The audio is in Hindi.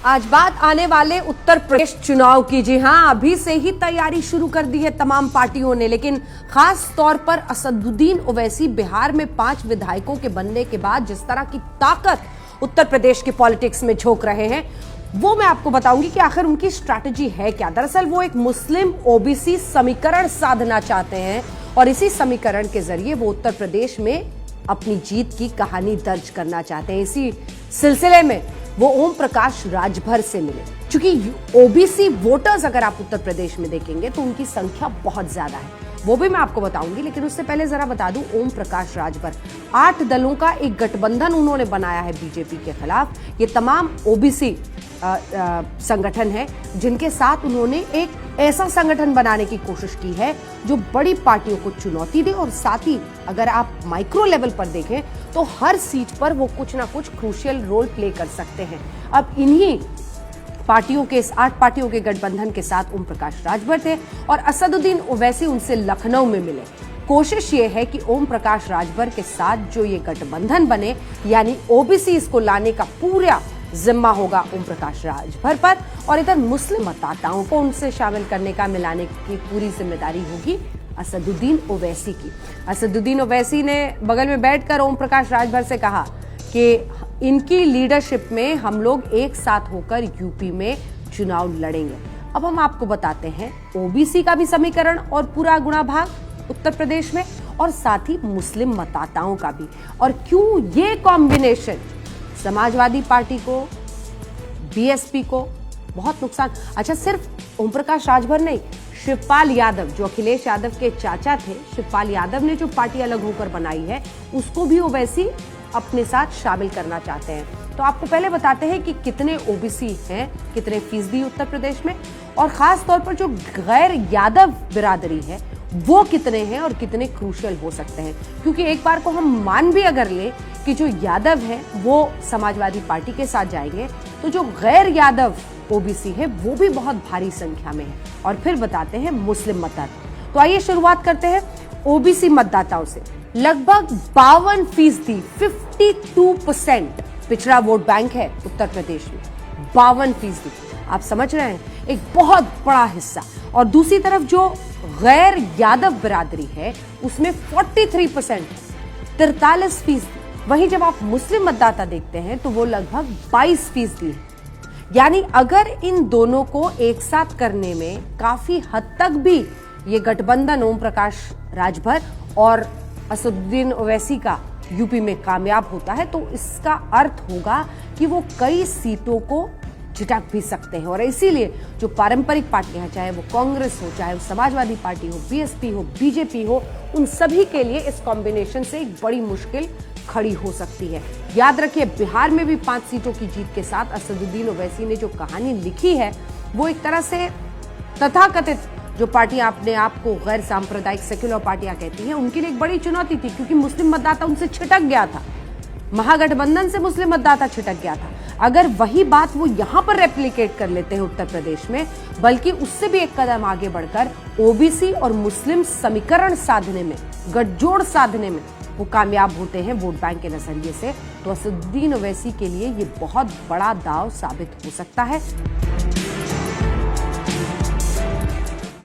आज बात आने वाले उत्तर प्रदेश चुनाव की। जी हां, अभी से ही तैयारी शुरू कर दी है तमाम पार्टियों ने, लेकिन खास तौर पर असदुद्दीन ओवैसी बिहार में 5 विधायकों के बनने के बाद जिस तरह की ताकत उत्तर प्रदेश की पॉलिटिक्स में झोंक रहे हैं, वो मैं आपको बताऊंगी कि आखिर उनकी स्ट्रैटेजी है क्या। दरअसल वो एक मुस्लिम ओबीसी समीकरण साधना चाहते हैं और इसी समीकरण के जरिए वो उत्तर प्रदेश में अपनी जीत की कहानी दर्ज करना चाहते हैं। इसी सिलसिले में वो ओम प्रकाश राजभर से मिले, क्योंकि ओबीसी वोटर्स अगर आप उत्तर प्रदेश में देखेंगे तो उनकी संख्या बहुत ज्यादा है, वो भी मैं आपको बताऊंगी। लेकिन उससे पहले जरा बता दूं, ओम प्रकाश राजभर 8 दलों का एक गठबंधन उन्होंने बनाया है बीजेपी के खिलाफ। ये तमाम ओबीसी संगठन है जिनके साथ उन्होंने एक ऐसा संगठन बनाने की कोशिश की है जो बड़ी पार्टियों को चुनौती दे, और साथ ही अगर आप माइक्रो लेवल पर देखें तो हर सीट पर वो कुछ ना कुछ क्रूशियल रोल प्ले कर सकते हैं। अब इन्हीं पार्टियों के 8 पार्टियों के गठबंधन के साथ ओम प्रकाश राजभर थे और असदुद्दीन ओवैसी उनसे लखनऊ में मिले। कोशिश ये है कि ओम प्रकाश राजभर के साथ जो ये गठबंधन बने, यानी ओबीसी इसको लाने का पूरा जिम्मा होगा ओम प्रकाश राजभर पर, और इधर मुस्लिम मतदाताओं को उनसे शामिल करने का, मिलाने की पूरी जिम्मेदारी होगी असदुद्दीन ओवैसी की। असदुद्दीन ओवैसी ने बगल में बैठकर ओम प्रकाश राजभर से कहा कि इनकी लीडरशिप में हम लोग एक साथ होकर यूपी में चुनाव लड़ेंगे। अब हम आपको बताते हैं ओबीसी का भी समीकरण और पूरा गुणा भाग उत्तर प्रदेश में, और साथ ही मुस्लिम मतदाताओं का भी, और क्यों ये कॉम्बिनेशन समाजवादी पार्टी को, बीएसपी को बहुत नुकसान। अच्छा, सिर्फ ओम प्रकाश राजभर नहीं, शिवपाल यादव जो अखिलेश यादव के चाचा थे, शिवपाल यादव ने जो पार्टी अलग होकर बनाई है उसको भी ओवैसी अपने साथ शामिल करना चाहते हैं। तो आपको पहले बताते हैं कि कितने ओबीसी हैं, कितने फीसदी उत्तर प्रदेश में, और खास तौर पर जो गैर यादव बिरादरी है वो कितने हैं और कितने क्रूशियल हो सकते हैं। क्योंकि एक बार को हम मान भी अगर लें कि जो यादव है वो समाजवादी पार्टी के साथ जाएंगे, तो जो गैर यादव ओबीसी है वो भी बहुत भारी संख्या में है। और फिर बताते हैं मुस्लिम मतदाता। तो आइए शुरुआत करते हैं ओबीसी मतदाताओं से। लगभग 52% 52% पिछड़ा वोट बैंक है उत्तर प्रदेश में, 52%। आप समझ रहे हैं, एक बहुत बड़ा हिस्सा। और दूसरी तरफ जो गैर यादव बिरादरी है उसमें 43%, 43%। वहीं जब आप मुस्लिम मतदाता देखते हैं तो वो लगभग 22% है। यानी अगर इन दोनों को एक साथ करने में काफी हद तक भी ये गठबंधन ओम प्रकाश राजभर और असदुद्दीन ओवैसी का यूपी में कामयाब होता है, तो इसका अर्थ होगा कि वो कई सीटों को झिटक भी सकते हैं। और इसीलिए जो पारंपरिक पार्टियां, चाहे वो कांग्रेस हो, चाहे वो समाजवादी पार्टी हो, बीएसपी हो, बीजेपी हो, उन सभी के लिए इस कॉम्बिनेशन से एक बड़ी मुश्किल खड़ी हो सकती है। याद रखिए, बिहार में भी 5 सीटों की जीत के साथ असदुद्दीन ओवैसी ने जो कहानी लिखी है वो एक तरह से तथाकथित जो पार्टियां अपने आप को गैर सांप्रदायिक सेक्युलर पार्टियां कहती हैं, उनके लिए एक बड़ी चुनौती थी, क्योंकि मुस्लिम मतदाता उनसे छिटक गया था। महागठबंधन से मुस्लिम मतदाता छिटक गया था। अगर वही बात वो यहां पर रेप्लिकेट कर लेते हैं उत्तर प्रदेश में, बल्कि उससे भी एक कदम आगे बढ़कर ओबीसी और मुस्लिम समीकरण साधने में, गठजोड़ साधने में वो कामयाब होते हैं वोट बैंक के नजरिए से, तो असदुद्दीन ओवैसी के लिए ये बहुत बड़ा दांव साबित हो सकता है।